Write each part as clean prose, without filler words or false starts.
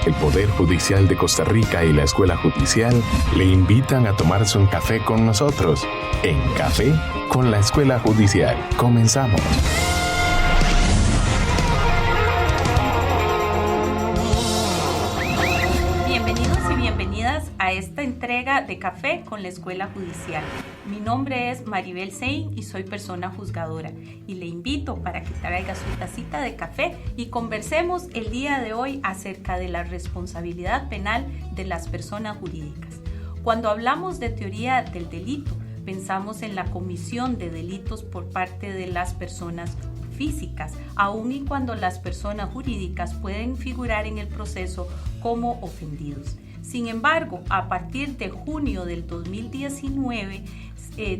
El Poder Judicial de Costa Rica y la Escuela Judicial le invitan a tomarse un café con nosotros. En Café con la Escuela Judicial. Comenzamos. Bienvenidos y bienvenidas a esta entrega de Café con la Escuela Judicial. Mi nombre es Maribel Sein y soy persona juzgadora. Y le invito para que traiga su tacita de café y conversemos el día de hoy acerca de la responsabilidad penal de las personas jurídicas. Cuando hablamos de teoría del delito, pensamos en la comisión de delitos por parte de las personas físicas, aun y cuando las personas jurídicas pueden figurar en el proceso como ofendidos. Sin embargo, a partir de junio del 2019,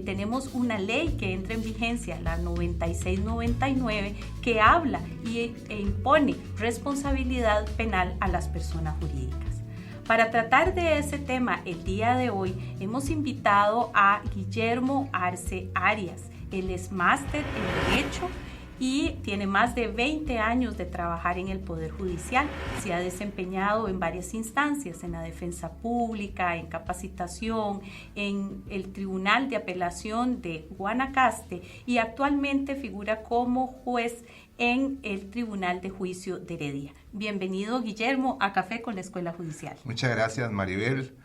tenemos una ley que entra en vigencia, la 9699, que habla e impone responsabilidad penal a las personas jurídicas. Para tratar de ese tema el día de hoy, hemos invitado a Guillermo Arce Arias. Él es máster en Derecho y tiene más de 20 años de trabajar en el Poder Judicial. Se ha desempeñado en varias instancias, en la defensa pública, en capacitación, en el Tribunal de Apelación de Guanacaste y actualmente figura como juez en el Tribunal de Juicio de Heredia. Bienvenido, Guillermo, a Café con la Escuela Judicial. Muchas gracias, Maribel.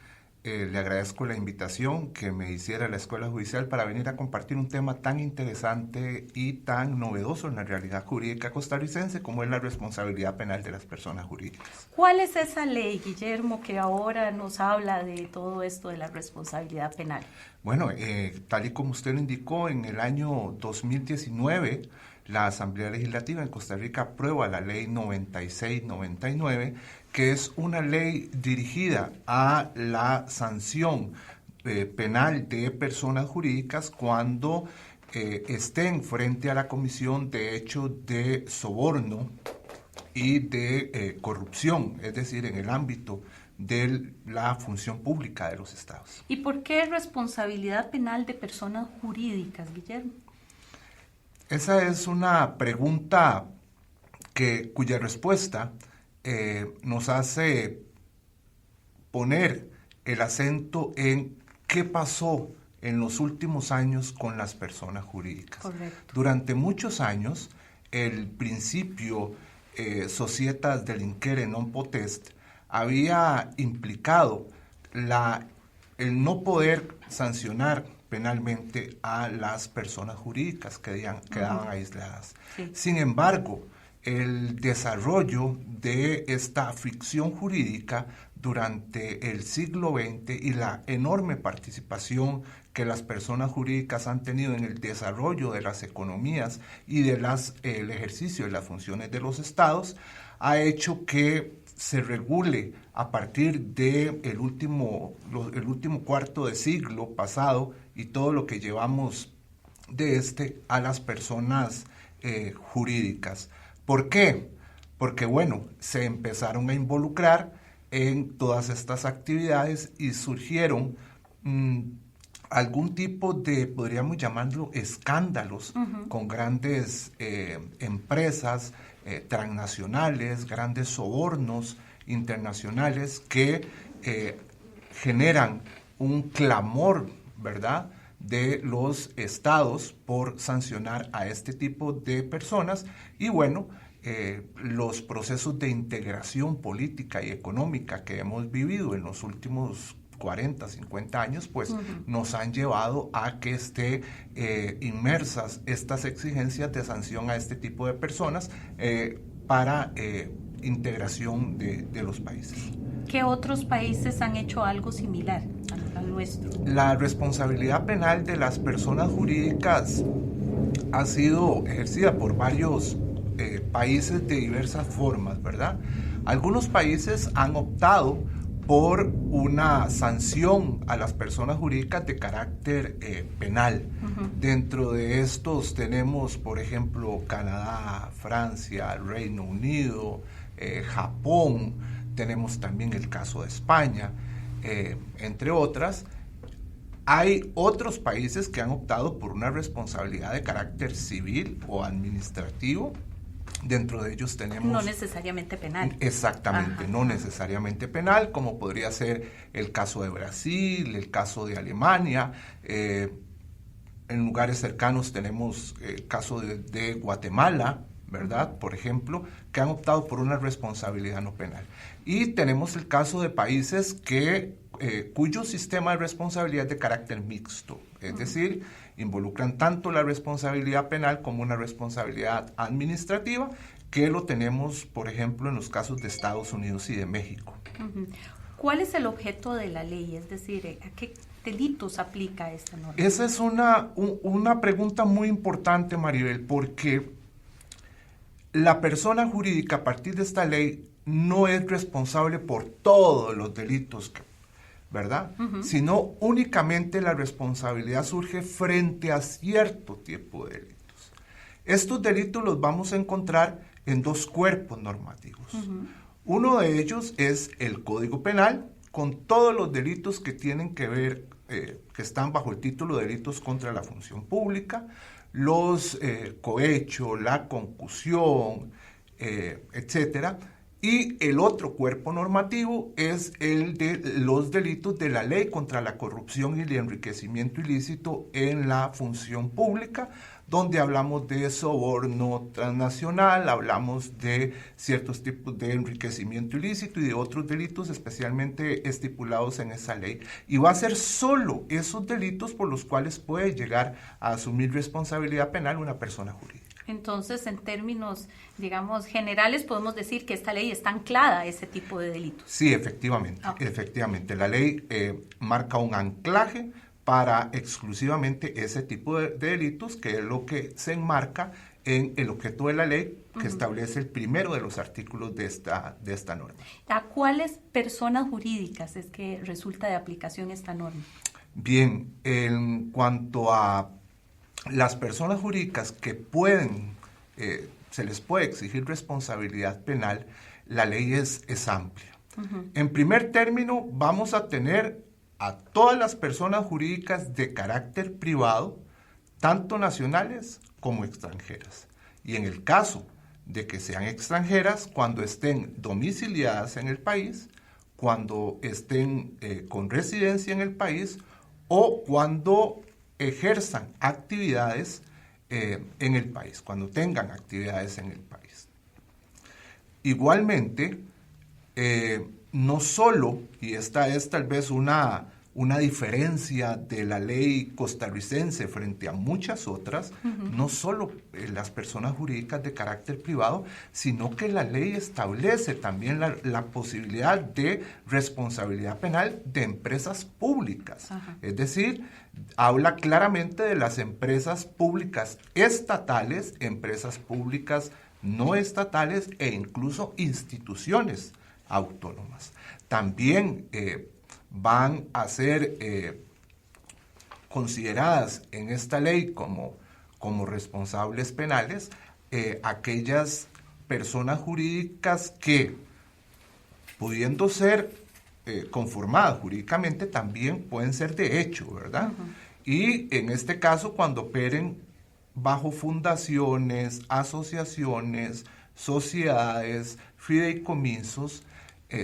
Le agradezco la invitación que me hiciera la Escuela Judicial para venir a compartir un tema tan interesante y tan novedoso en la realidad jurídica costarricense como es la responsabilidad penal de las personas jurídicas. ¿Cuál es esa ley, Guillermo, que ahora nos habla de todo esto de la responsabilidad penal? Bueno, tal y como usted lo indicó, en el año 2019, la Asamblea Legislativa en Costa Rica aprueba la ley 9699, que es una ley dirigida a la sanción penal de personas jurídicas cuando estén frente a la comisión de hechos de soborno y de corrupción, es decir, en el ámbito de la función pública de los estados. ¿Y por qué responsabilidad penal de personas jurídicas, Guillermo? Esa es una pregunta cuya respuesta nos hace poner el acento en qué pasó en los últimos años con las personas jurídicas. Correcto. Durante muchos años, el principio societas delinquere non potest había implicado el no poder sancionar penalmente a las personas jurídicas que quedaban aisladas. Sí. Sin embargo, el desarrollo de esta ficción jurídica durante el siglo XX y la enorme participación que las personas jurídicas han tenido en el desarrollo de las economías y de el ejercicio de las funciones de los estados ha hecho que se regule a partir del último cuarto de siglo pasado y todo lo que llevamos de a las personas jurídicas. ¿Por qué? Porque, bueno, se empezaron a involucrar en todas estas actividades y surgieron algún tipo de, podríamos llamarlo, escándalos con grandes empresas transnacionales, grandes sobornos internacionales que generan un clamor, ¿verdad?, de los estados por sancionar a este tipo de personas y bueno, los procesos de integración política y económica que hemos vivido en los últimos 40, 50 años, pues nos han llevado a que esté inmersas estas exigencias de sanción a este tipo de personas para integración de los países. ¿Qué otros países han hecho algo similar al nuestro? La responsabilidad penal de las personas jurídicas ha sido ejercida por varios países de diversas formas, ¿verdad? Algunos países han optado por una sanción a las personas jurídicas de carácter penal. Dentro de estos tenemos, por ejemplo, Canadá, Francia, Reino Unido, Japón, tenemos también el caso de España, entre otras. Hay otros países que han optado por una responsabilidad de carácter civil o administrativo Dentro de ellos tenemos... No necesariamente penal. Exactamente, Ajá. no necesariamente penal, como podría ser el caso de Brasil, el caso de Alemania. En lugares cercanos tenemos el caso de Guatemala, ¿verdad? Por ejemplo, que han optado por una responsabilidad no penal. Y tenemos el caso de países cuyo sistema de responsabilidad es de carácter mixto, es decir, involucran tanto la responsabilidad penal como una responsabilidad administrativa, que lo tenemos, por ejemplo, en los casos de Estados Unidos y de México. ¿Cuál es el objeto de la ley? Es decir, ¿a qué delitos aplica esta norma? Esa es una pregunta muy importante, Maribel, porque la persona jurídica a partir de esta ley no es responsable por todos los delitos, ¿verdad? Sino únicamente la responsabilidad surge frente a cierto tipo de delitos. Estos delitos los vamos a encontrar en dos cuerpos normativos. Uno de ellos es el Código Penal, con todos los delitos que tienen que ver, que están bajo el título de delitos contra la función pública, los cohecho, la concusión, etcétera. Y el otro cuerpo normativo es el de los delitos de la ley contra la corrupción y el enriquecimiento ilícito en la función pública, donde hablamos de soborno transnacional, hablamos de ciertos tipos de enriquecimiento ilícito y de otros delitos especialmente estipulados en esa ley. Y va a ser solo esos delitos por los cuales puede llegar a asumir responsabilidad penal una persona jurídica. Entonces, en términos, digamos, generales, podemos decir que esta ley está anclada a ese tipo de delitos. Sí, efectivamente. Efectivamente. La ley marca un anclaje para exclusivamente ese tipo de delitos, que es lo que se enmarca en el objeto de la ley, que establece el primero de los artículos de esta norma. ¿A cuáles personas jurídicas es que resulta de aplicación esta norma? Bien, en cuanto a las personas jurídicas que se les puede exigir responsabilidad penal, la ley es amplia. En primer término, vamos a tener a todas las personas jurídicas de carácter privado, tanto nacionales como extranjeras. Y en el caso de que sean extranjeras, cuando estén domiciliadas en el país, cuando estén con residencia en el país o cuando ejerzan actividades en el país, cuando tengan actividades en el país. Igualmente, no solo, y esta es tal vez una diferencia de la ley costarricense frente a muchas otras, no solo las personas jurídicas de carácter privado, sino que la ley establece también la posibilidad de responsabilidad penal de empresas públicas. Es decir, habla claramente de las empresas públicas estatales, empresas públicas no estatales e incluso instituciones autónomas. También van a ser consideradas en esta ley como responsables penales aquellas personas jurídicas que, pudiendo ser conformadas jurídicamente, también pueden ser de hecho, ¿verdad? Y en este caso, cuando operen bajo fundaciones, asociaciones, sociedades, fideicomisos,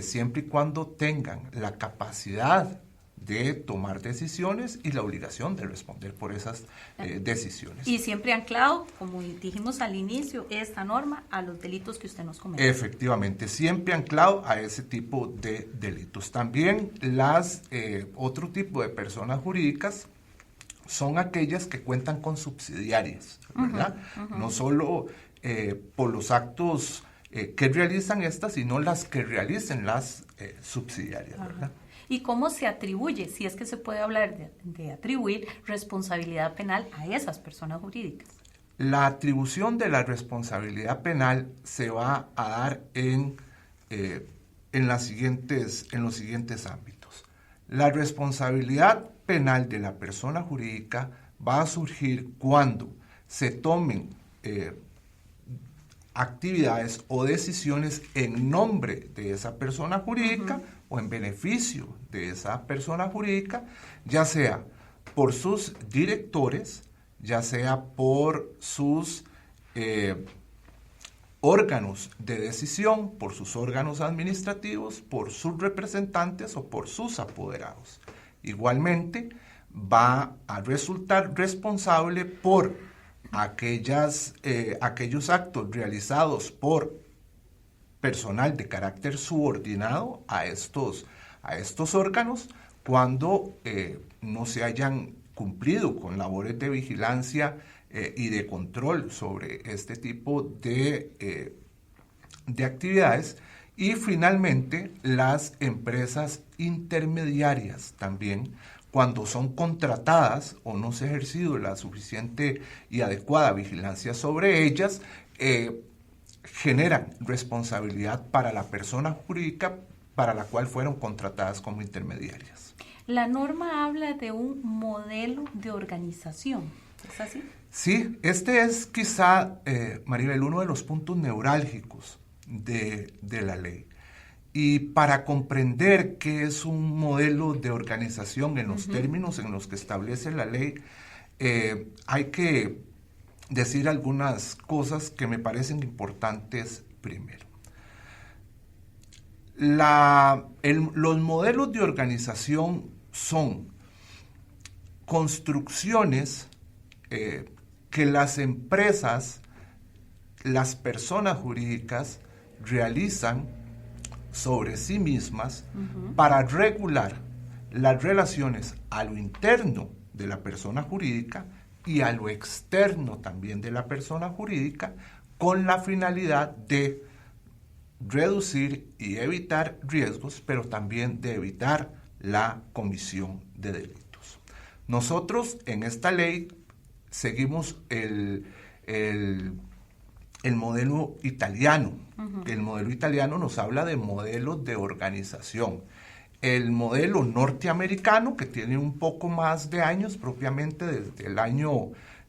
siempre y cuando tengan la capacidad de tomar decisiones y la obligación de responder por esas decisiones. Y siempre anclado, como dijimos al inicio, esta norma a los delitos que usted nos comentó. Efectivamente, siempre anclado a ese tipo de delitos. También otro tipo de personas jurídicas son aquellas que cuentan con subsidiarias, ¿verdad? No solo por los actos que realizan estas, sino las que realicen las subsidiarias, ¿verdad? ¿Y cómo se atribuye, si es que se puede hablar de atribuir responsabilidad penal a esas personas jurídicas? La atribución de la responsabilidad penal se va a dar en los siguientes ámbitos. La responsabilidad penal de la persona jurídica va a surgir cuando se tomen actividades o decisiones en nombre de esa persona jurídica o en beneficio de esa persona jurídica, ya sea por sus directores, ya sea por sus órganos de decisión, por sus órganos administrativos, por sus representantes o por sus apoderados. Igualmente, va a resultar responsable por aquellos actos realizados por personal de carácter subordinado a estos órganos cuando no se hayan cumplido con labores de vigilancia y de control sobre este tipo de actividades. Y finalmente, las empresas intermediarias también, cuando son contratadas o no se ha ejercido la suficiente y adecuada vigilancia sobre ellas, generan responsabilidad para la persona jurídica para la cual fueron contratadas como intermediarias. La norma habla de un modelo de organización, ¿es así? Sí, este es quizá, Maribel, uno de los puntos neurálgicos de la ley. Y para comprender qué es un modelo de organización en los términos en los que establece la ley, hay que decir algunas cosas que me parecen importantes primero. Los modelos de organización son construcciones que las empresas, las personas jurídicas realizan sobre sí mismas para regular las relaciones a lo interno de la persona jurídica y a lo externo también de la persona jurídica, con la finalidad de reducir y evitar riesgos, pero también de evitar la comisión de delitos. Nosotros en esta ley seguimos el modelo italiano. El modelo italiano nos habla de modelos de organización. El modelo norteamericano, que tiene un poco más de años, propiamente desde el año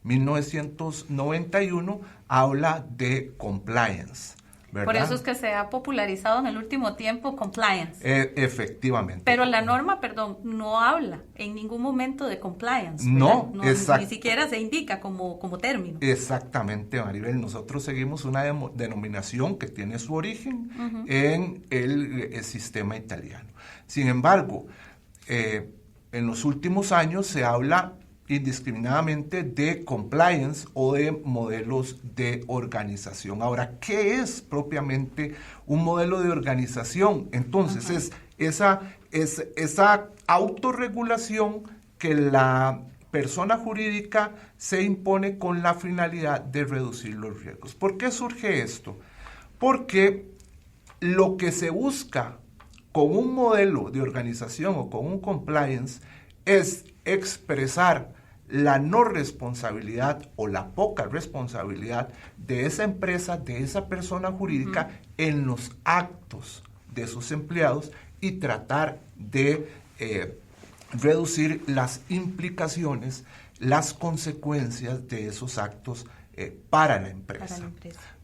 1991, habla de compliance, ¿verdad? Por eso es que se ha popularizado en el último tiempo compliance. Efectivamente. Pero la norma, no habla en ningún momento de compliance. No, ni siquiera se indica como término. Exactamente, Maribel. Nosotros seguimos una denominación que tiene su origen en el sistema italiano. Sin embargo, en los últimos años se habla indiscriminadamente de compliance o de modelos de organización. Ahora, ¿qué es propiamente un modelo de organización? Entonces, es esa autorregulación que la persona jurídica se impone con la finalidad de reducir los riesgos. ¿Por qué surge esto? Porque lo que se busca con un modelo de organización o con un compliance es expresar la no responsabilidad o la poca responsabilidad de esa empresa, de esa persona jurídica en los actos de sus empleados y tratar de reducir las implicaciones, las consecuencias de esos actos para la empresa.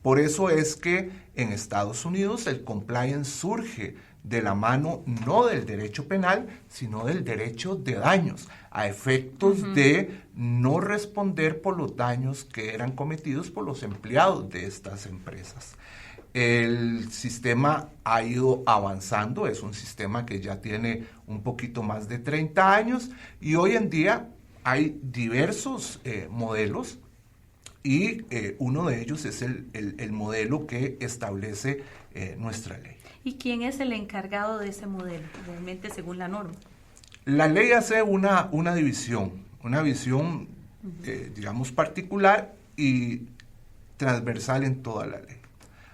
Por eso es que en Estados Unidos el compliance surge de la mano no del derecho penal, sino del derecho de daños, a efectos de no responder por los daños que eran cometidos por los empleados de estas empresas. El sistema ha ido avanzando, es un sistema que ya tiene un poquito más de 30 años y hoy en día hay diversos modelos y uno de ellos es el modelo que establece nuestra ley. ¿Y quién es el encargado de ese modelo, realmente según la norma? La ley hace una visión, digamos, particular y transversal en toda la ley.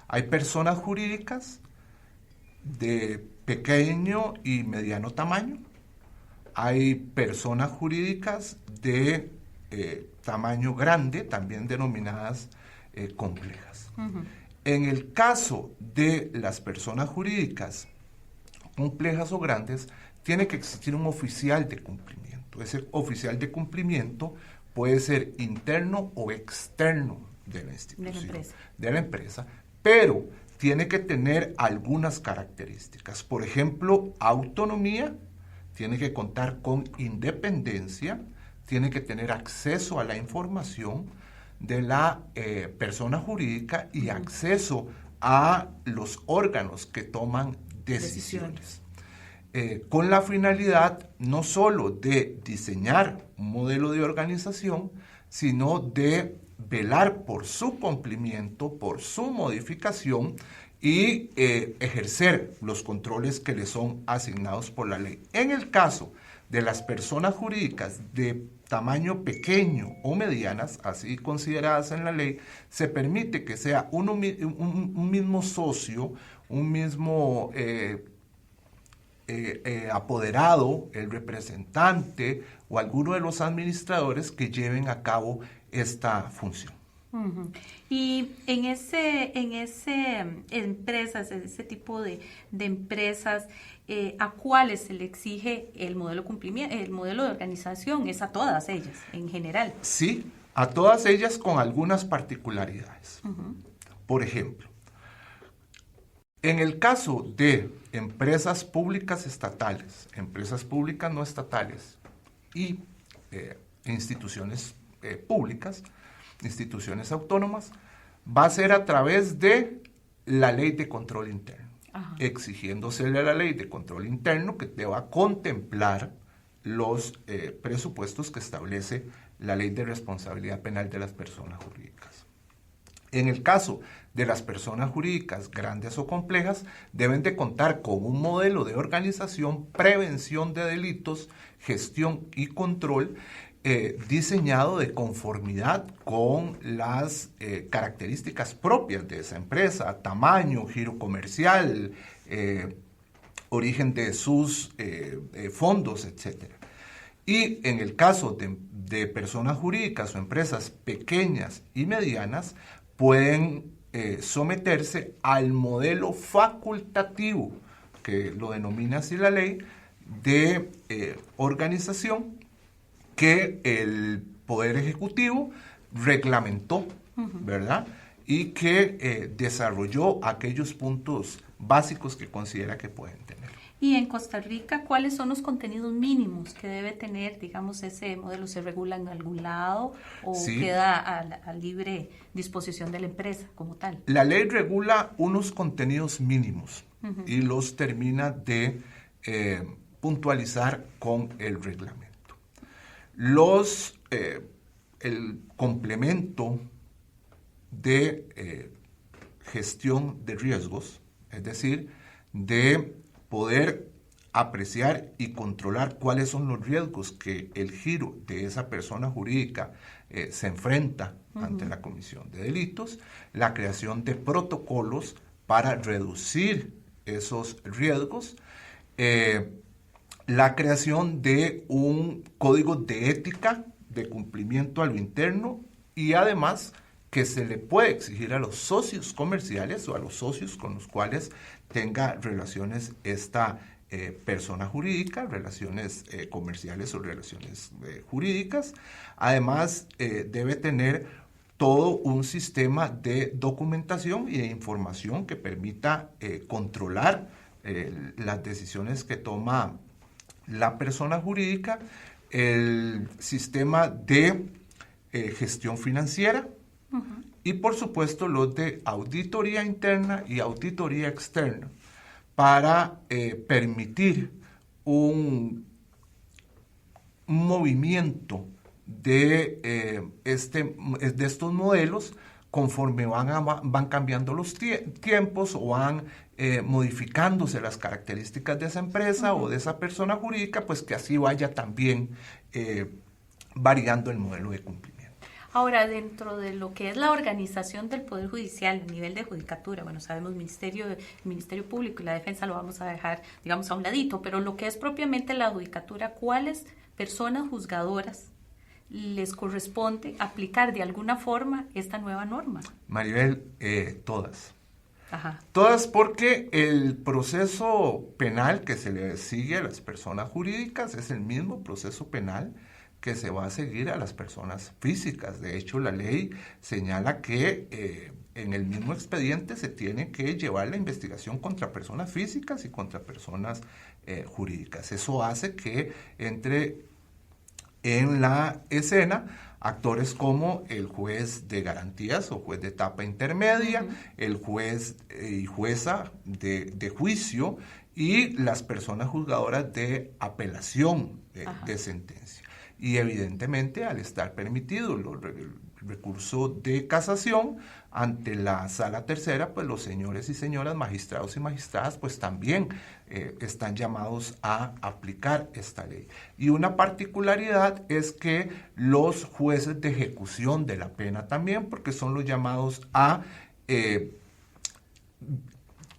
Hay personas jurídicas de pequeño y mediano tamaño, hay personas jurídicas de tamaño grande, también denominadas complejas. En el caso de las personas jurídicas complejas o grandes, tiene que existir un oficial de cumplimiento. Ese oficial de cumplimiento puede ser interno o externo de la institución, de la empresa, pero tiene que tener algunas características. Por ejemplo, autonomía, tiene que contar con independencia, tiene que tener acceso a la información, de la persona jurídica y acceso a los órganos que toman decisiones. Con la finalidad no solo de diseñar un modelo de organización, sino de velar por su cumplimiento, por su modificación y ejercer los controles que le son asignados por la ley. En el caso de las personas jurídicas de tamaño pequeño o medianas, así consideradas en la ley, se permite que sea un mismo socio, un mismo apoderado, el representante o alguno de los administradores que lleven a cabo esta función. Uh-huh. Y en ese tipo de empresas, ¿a cuáles se le exige el modelo de organización? ¿Es a todas ellas en general? Sí, a todas ellas con algunas particularidades. Uh-huh. Por ejemplo, en el caso de empresas públicas estatales, empresas públicas no estatales y instituciones públicas, instituciones autónomas, va a ser a través de la ley de control interno, ajá, exigiéndosele a la ley de control interno que deba contemplar los presupuestos que establece la ley de responsabilidad penal de las personas jurídicas. En el caso de las personas jurídicas grandes o complejas, deben de contar con un modelo de organización, prevención de delitos, gestión y control diseñado de conformidad con las características propias de esa empresa, tamaño, giro comercial, origen de sus fondos, etc. Y en el caso de personas jurídicas o empresas pequeñas y medianas, pueden someterse al modelo facultativo, que lo denomina así la ley, de organización que el Poder Ejecutivo reglamentó, ¿verdad? Y que desarrolló aquellos puntos básicos que considera que pueden tener. Y en Costa Rica, ¿cuáles son los contenidos mínimos que debe tener, digamos, ese modelo? ¿Se regula en algún lado o sí, queda a libre disposición de la empresa como tal? La ley regula unos contenidos mínimos y los termina de puntualizar con el reglamento. El complemento de gestión de riesgos, es decir, de poder apreciar y controlar cuáles son los riesgos que el giro de esa persona jurídica se enfrenta ante la comisión de delitos, la creación de protocolos para reducir esos riesgos, la creación de un código de ética de cumplimiento a lo interno y además que se le puede exigir a los socios comerciales o a los socios con los cuales tenga relaciones esta persona jurídica, relaciones comerciales o relaciones jurídicas. Además, debe tener todo un sistema de documentación y de información que permita controlar las decisiones que toma la persona jurídica, el sistema de gestión financiera y por supuesto los de auditoría interna y auditoría externa para permitir un movimiento de estos modelos conforme van cambiando los tiempos o van modificándose las características de esa empresa o de esa persona jurídica, pues que así vaya también variando el modelo de cumplimiento. Ahora, dentro de lo que es la organización del Poder Judicial, a nivel de judicatura, bueno, sabemos el Ministerio Público y la Defensa lo vamos a dejar, digamos, a un ladito, pero lo que es propiamente la judicatura, ¿cuáles personas juzgadoras les corresponde aplicar de alguna forma esta nueva norma? Maribel, todas. Ajá. Todas, porque el proceso penal que se le sigue a las personas jurídicas es el mismo proceso penal que se va a seguir a las personas físicas. De hecho, la ley señala que en el mismo expediente se tiene que llevar la investigación contra personas físicas y contra personas jurídicas. Eso hace que entre en la escena Actores como el juez de garantías o juez de etapa intermedia, el juez y jueza de juicio y las personas juzgadoras de apelación de sentencia. Y evidentemente, al estar permitido el recurso de casación ante la sala tercera, pues los señores y señoras magistrados y magistradas pues también están llamados a aplicar esta ley. Y una particularidad es que los jueces de ejecución de la pena también, porque son los llamados a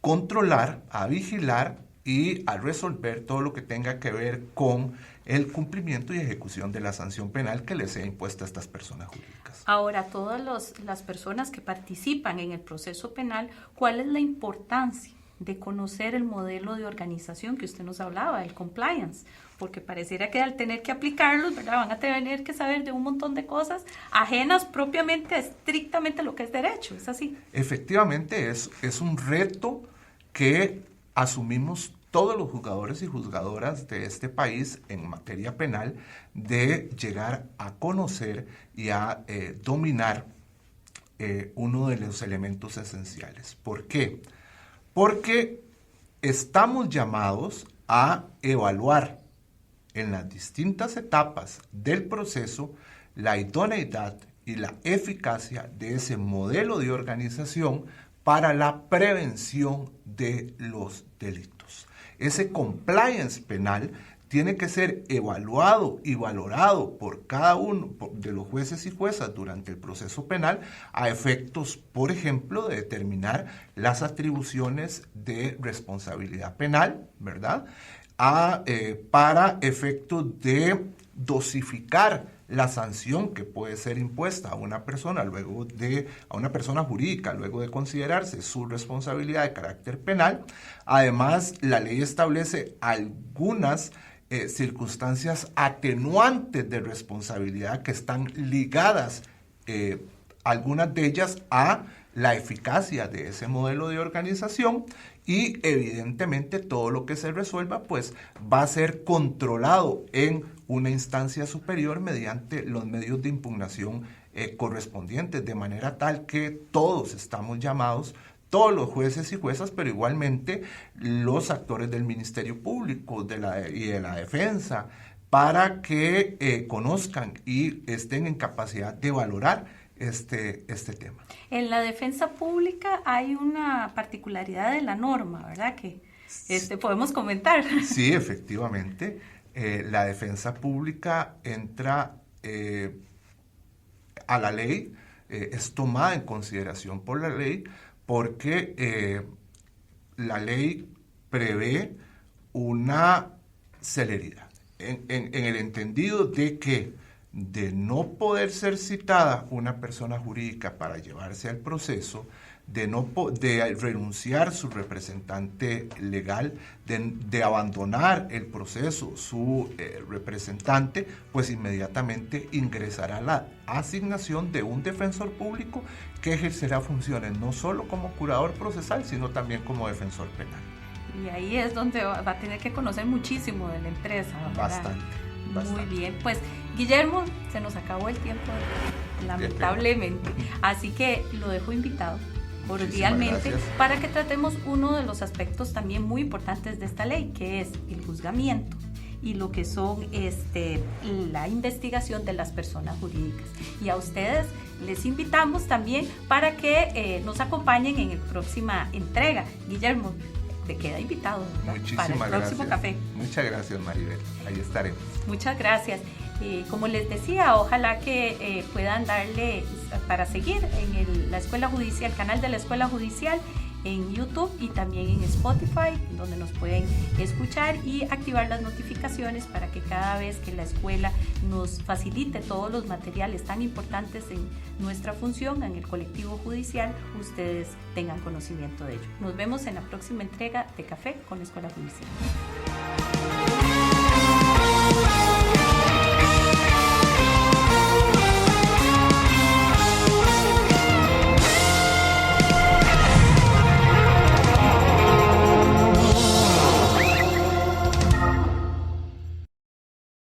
controlar, a vigilar y a resolver todo lo que tenga que ver con el cumplimiento y ejecución de la sanción penal que les sea impuesta a estas personas jurídicas. Ahora, todas las personas que participan en el proceso penal, ¿cuál es la importancia de conocer el modelo de organización que usted nos hablaba, el compliance? Porque pareciera que al tener que aplicarlos, ¿verdad?, van a tener que saber de un montón de cosas ajenas propiamente, estrictamente a lo que es derecho, ¿es así? Efectivamente, es un reto que asumimos todos los juzgadores y juzgadoras de este país en materia penal, de llegar a conocer y a dominar uno de los elementos esenciales. ¿Por qué? Porque estamos llamados a evaluar en las distintas etapas del proceso la idoneidad y la eficacia de ese modelo de organización para la prevención de los delitos. Ese compliance penal tiene que ser evaluado y valorado por cada uno de los jueces y juezas durante el proceso penal a efectos, por ejemplo, de determinar las atribuciones de responsabilidad penal, ¿verdad? Para efectos de dosificar la sanción que puede ser impuesta a una persona jurídica luego de considerarse su responsabilidad de carácter penal. Además, la ley establece algunas circunstancias atenuantes de responsabilidad que están ligadas, algunas de ellas, a la eficacia de ese modelo de organización, y evidentemente todo lo que se resuelva pues va a ser controlado en una instancia superior mediante los medios de impugnación correspondientes, de manera tal que todos estamos llamados, todos los jueces y juezas, pero igualmente los actores del Ministerio Público y de la defensa, para que conozcan y estén en capacidad de valorar este tema. En la defensa pública hay una particularidad de la norma, ¿verdad?, que podemos comentar. Sí, efectivamente. La defensa pública entra a la ley, es tomada en consideración por la ley, porque la ley prevé una celeridad, en el entendido de que de no poder ser citada una persona jurídica para llevarse al proceso, de renunciar su representante legal, de abandonar el proceso su representante, pues inmediatamente ingresará la asignación de un defensor público que ejercerá funciones no solo como curador procesal, sino también como defensor penal. Y ahí es donde va a tener que conocer muchísimo de la empresa, ¿verdad? Bastante. Muy bien, pues Guillermo, se nos acabó el tiempo, lamentablemente, así que lo dejo invitado cordialmente para que tratemos uno de los aspectos también muy importantes de esta ley, que es el juzgamiento y lo que son la investigación de las personas jurídicas. Y a ustedes les invitamos también para que nos acompañen en la próxima entrega. Guillermo, te queda invitado, ¿verdad?, para el próximo café. Muchas gracias, Maribel. Ahí estaremos. Muchas gracias. Como les decía, ojalá que puedan darle para seguir en la Escuela Judicial, el canal de la Escuela Judicial en YouTube y también en Spotify, donde nos pueden escuchar, y activar las notificaciones para que cada vez que la escuela nos facilite todos los materiales tan importantes en nuestra función, en el colectivo judicial, ustedes tengan conocimiento de ello. Nos vemos en la próxima entrega de Café con la Escuela Judicial.